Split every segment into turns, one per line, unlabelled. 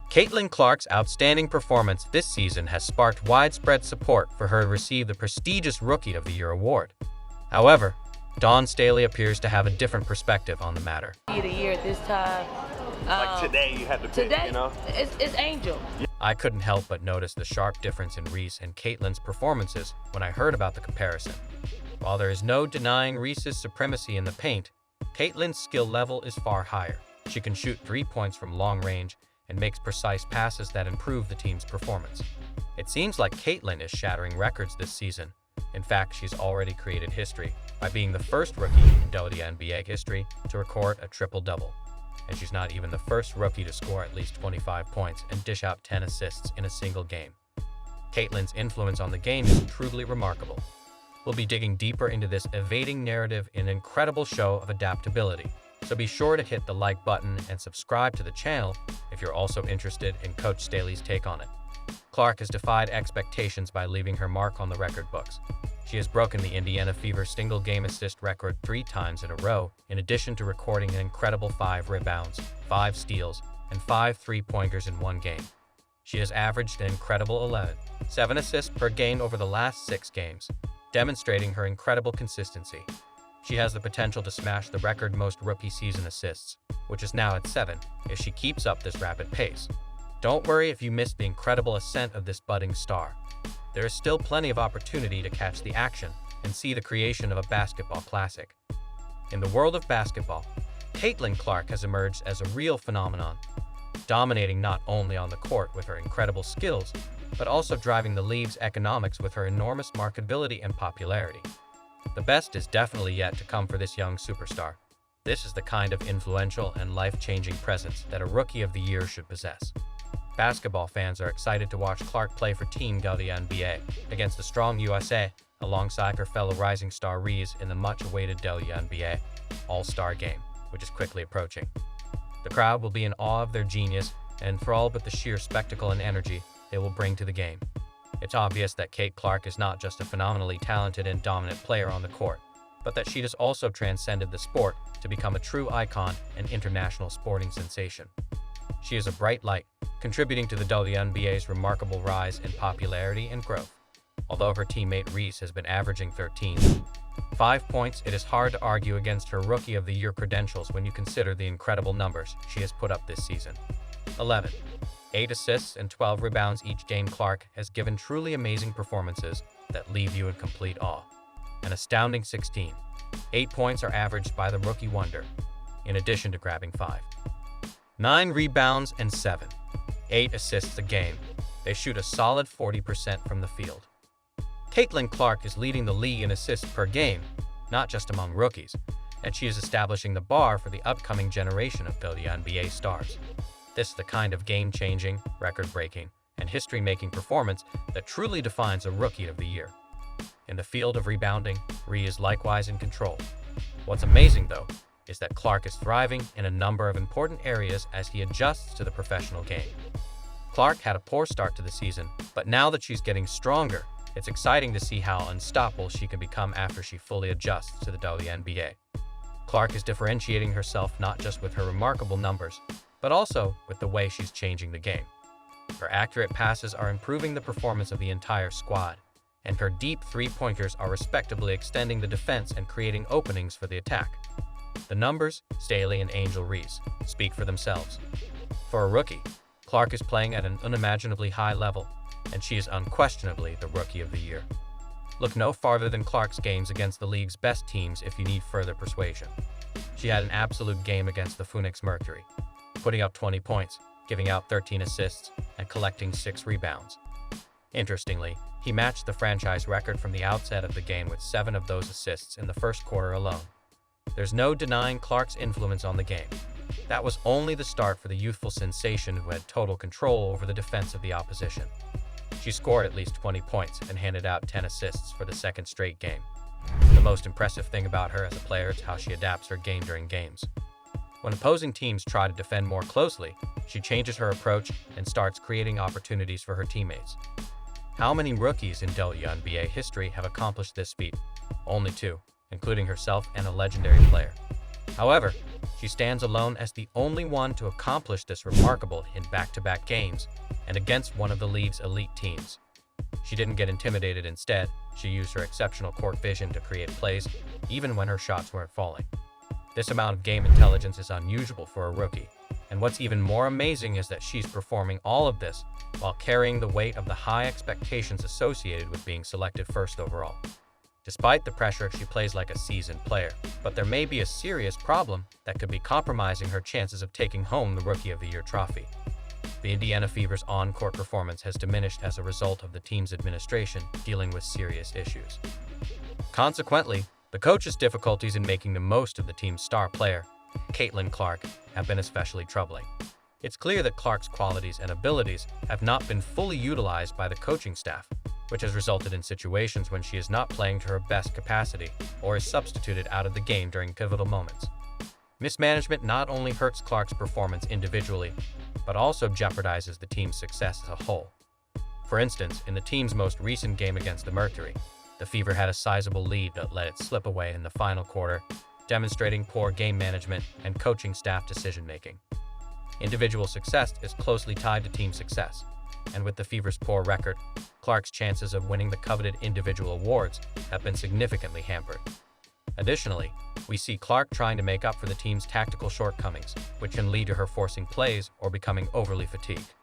Caitlin Clark's outstanding performance this season has sparked widespread support for her to receive the prestigious Rookie of the Year award. However, Dawn Staley appears to have a different perspective on the matter.
Rookie of the Year at this time.
Like today, you had to pick,
Today,
you know?
it's Angel.
I couldn't help but notice the sharp difference in Reese and Caitlin's performances when I heard about the comparison. While there is no denying Reese's supremacy in the paint, Caitlin's skill level is far higher. She can shoot 3 points from long range and makes precise passes that improve the team's performance. It seems like Caitlin is shattering records this season. In fact, she's already created history by being the first rookie in WNBA history to record a triple-double. And she's not even the first rookie to score at least 25 points and dish out 10 assists in a single game. Caitlin's influence on the game is truly remarkable. We'll be digging deeper into this evading narrative in an incredible show of adaptability, so be sure to hit the like button and subscribe to the channel if you're also interested in Coach Staley's take on it. Clark has defied expectations by leaving her mark on the record books. She has broken the Indiana Fever single-game assist record 3 times in a row, in addition to recording an incredible 5 rebounds, 5 steals, and 5 three-pointers in one game. She has averaged an incredible 7 assists per game over the last 6 games, demonstrating her incredible consistency. She has the potential to smash the record most rookie season assists, which is now at 7, if she keeps up this rapid pace. Don't worry if you missed the incredible ascent of this budding star. There is still plenty of opportunity to catch the action and see the creation of a basketball classic. In the world of basketball, Caitlin Clark has emerged as a real phenomenon, dominating not only on the court with her incredible skills, but also driving the league's economics with her enormous marketability and popularity. The best is definitely yet to come for this young superstar. This is the kind of influential and life-changing presence that a Rookie of the Year should possess. Basketball fans are excited to watch Clark play for Team WNBA against the strong USA alongside her fellow rising star Reese in the much-awaited WNBA All-Star game, which is quickly approaching. The crowd will be in awe of their genius and for all but the sheer spectacle and energy they will bring to the game. It's obvious that Cait Clark is not just a phenomenally talented and dominant player on the court, but that she has also transcended the sport to become a true icon and international sporting sensation. She is a bright light, contributing to the WNBA's remarkable rise in popularity and growth. Although her teammate Reese has been averaging 13.5 points, it is hard to argue against her Rookie of the Year credentials when you consider the incredible numbers she has put up this season. 8 assists and 12 rebounds each game. Clark has given truly amazing performances that leave you in complete awe. An astounding 16.8 points are averaged by the rookie wonder, in addition to grabbing 5.9 rebounds and 7.8 assists a game. They shoot a solid 40% from the field. Caitlin Clark is leading the league in assists per game, not just among rookies, and she is establishing the bar for the upcoming generation of WNBA stars. This is the kind of game-changing, record-breaking, and history-making performance that truly defines a Rookie of the Year. In the field of rebounding, Reese is likewise in control. What's amazing, though, is that Clark is thriving in a number of important areas as he adjusts to the professional game. Clark had a poor start to the season, but now that she's getting stronger, it's exciting to see how unstoppable she can become after she fully adjusts to the WNBA. Clark is differentiating herself not just with her remarkable numbers, but also with the way she's changing the game. Her accurate passes are improving the performance of the entire squad, and her deep three-pointers are respectably extending the defense and creating openings for the attack. The numbers, Staley and Angel Reese, speak for themselves. For a rookie, Clark is playing at an unimaginably high level, and she is unquestionably the Rookie of the Year. Look no farther than Clark's games against the league's best teams if you need further persuasion. She had an absolute game against the Phoenix Mercury, putting up 20 points, giving out 13 assists, and collecting 6 rebounds. Interestingly, he matched the franchise record from the outset of the game with 7 of those assists in the first quarter alone. There's no denying Clark's influence on the game. That was only the start for the youthful sensation who had total control over the defense of the opposition. She scored at least 20 points and handed out 10 assists for the second straight game. The most impressive thing about her as a player is how she adapts her game during games. When opposing teams try to defend more closely, she changes her approach and starts creating opportunities for her teammates. How many rookies in WNBA history have accomplished this feat? Only 2, including herself and a legendary player. However, She stands alone as the only one to accomplish this remarkable in back-to-back games and against one of the league's elite teams. She didn't get intimidated. Instead, she used her exceptional court vision to create plays even when her shots weren't falling. This amount of game intelligence is unusual for a rookie, and what's even more amazing is that she's performing all of this while carrying the weight of the high expectations associated with being selected first overall. Despite the pressure, she plays like a seasoned player, but there may be a serious problem that could be compromising her chances of taking home the Rookie of the Year trophy. The Indiana Fever's on-court performance has diminished as a result of the team's administration dealing with serious issues. Consequently, the coach's difficulties in making the most of the team's star player, Caitlin Clark, have been especially troubling. It's clear that Clark's qualities and abilities have not been fully utilized by the coaching staff, which has resulted in situations when she is not playing to her best capacity or is substituted out of the game during pivotal moments. Mismanagement not only hurts Clark's performance individually, but also jeopardizes the team's success as a whole. For instance, in the team's most recent game against the Mercury, the Fever had a sizable lead but let it slip away in the final quarter, demonstrating poor game management and coaching staff decision-making. Individual success is closely tied to team success, and with the Fever's poor record, Clark's chances of winning the coveted individual awards have been significantly hampered. Additionally, we see Clark trying to make up for the team's tactical shortcomings, which can lead to her forcing plays or becoming overly fatigued.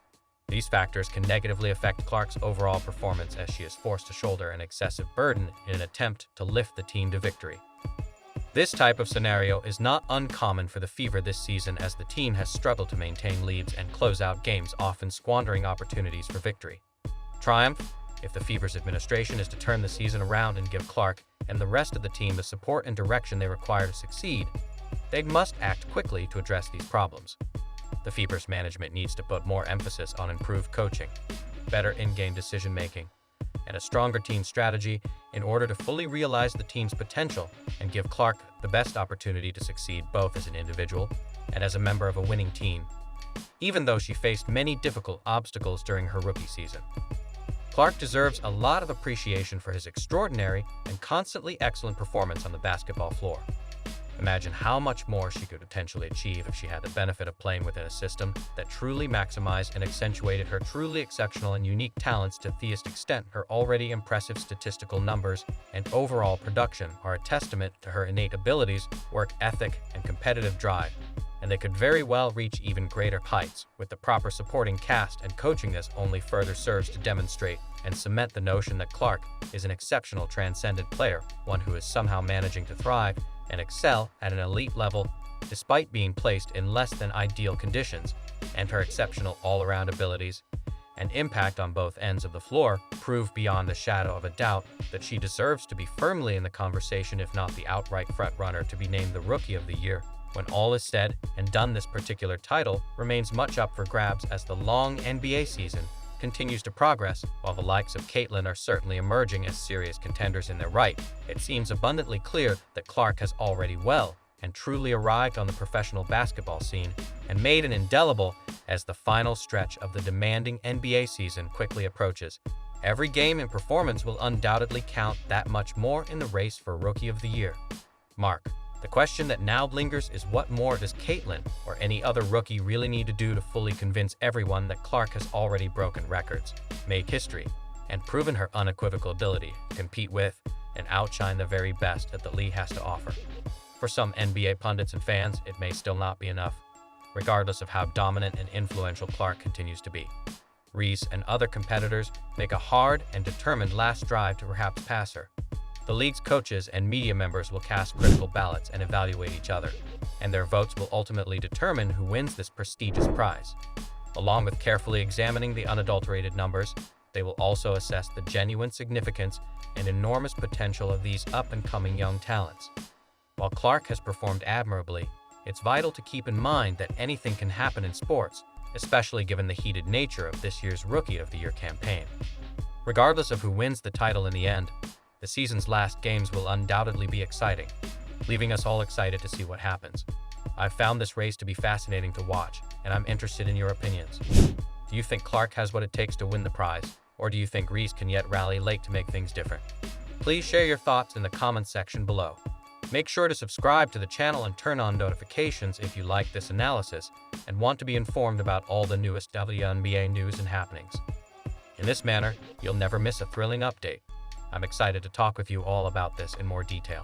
These factors can negatively affect Clark's overall performance as she is forced to shoulder an excessive burden in an attempt to lift the team to victory. This type of scenario is not uncommon for the Fever this season, as the team has struggled to maintain leads and close out games, often squandering opportunities for victory. Triumph: if the Fever's administration is to turn the season around and give Clark and the rest of the team the support and direction they require to succeed, they must act quickly to address these problems. The Fever's management needs to put more emphasis on improved coaching, better in-game decision-making, and a stronger team strategy in order to fully realize the team's potential and give Clark the best opportunity to succeed both as an individual and as a member of a winning team, even though she faced many difficult obstacles during her rookie season. Clark deserves a lot of appreciation for his extraordinary and constantly excellent performance on the basketball floor. Imagine how much more she could potentially achieve if she had the benefit of playing within a system that truly maximized and accentuated her truly exceptional and unique talents to the extent her already impressive statistical numbers and overall production are a testament to her innate abilities, work ethic, and competitive drive, and they could very well reach even greater heights with the proper supporting cast and coaching. This only further serves to demonstrate and cement the notion that Clark is an exceptional transcendent player, one who is somehow managing to thrive and excel at an elite level despite being placed in less than ideal conditions, and her exceptional all-around abilities and impact on both ends of the floor prove beyond the shadow of a doubt that she deserves to be firmly in the conversation, if not the outright frontrunner to be named the Rookie of the Year. When all is said and done, this particular title remains much up for grabs as the long NBA season continues to progress. While the likes of Caitlin are certainly emerging as serious contenders in their right, it seems abundantly clear that Clark has already well and truly arrived on the professional basketball scene and made an indelible as the final stretch of the demanding NBA season quickly approaches. Every game and performance will undoubtedly count that much more in the race for Rookie of the Year. Mark: the question that now lingers is, what more does Caitlin or any other rookie really need to do to fully convince everyone that Clark has already broken records, made history, and proven her unequivocal ability to compete with and outshine the very best that the league has to offer? For some NBA pundits and fans, it may still not be enough, regardless of how dominant and influential Clark continues to be. Reese and other competitors make a hard and determined last drive to perhaps pass her. The league's coaches and media members will cast critical ballots and evaluate each other, and their votes will ultimately determine who wins this prestigious prize. Along with carefully examining the unadulterated numbers, they will also assess the genuine significance and enormous potential of these up-and-coming young talents. While Clark has performed admirably, it's vital to keep in mind that anything can happen in sports, especially given the heated nature of this year's Rookie of the Year campaign. Regardless of who wins the title in the end, the season's last games will undoubtedly be exciting, leaving us all excited to see what happens. I've found this race to be fascinating to watch, and I'm interested in your opinions. Do you think Clark has what it takes to win the prize, or do you think Reese can yet rally late to make things different? Please share your thoughts in the comments section below. Make sure to subscribe to the channel and turn on notifications if you like this analysis and want to be informed about all the newest WNBA news and happenings. In this manner, you'll never miss a thrilling update. I'm excited to talk with you all about this in more detail.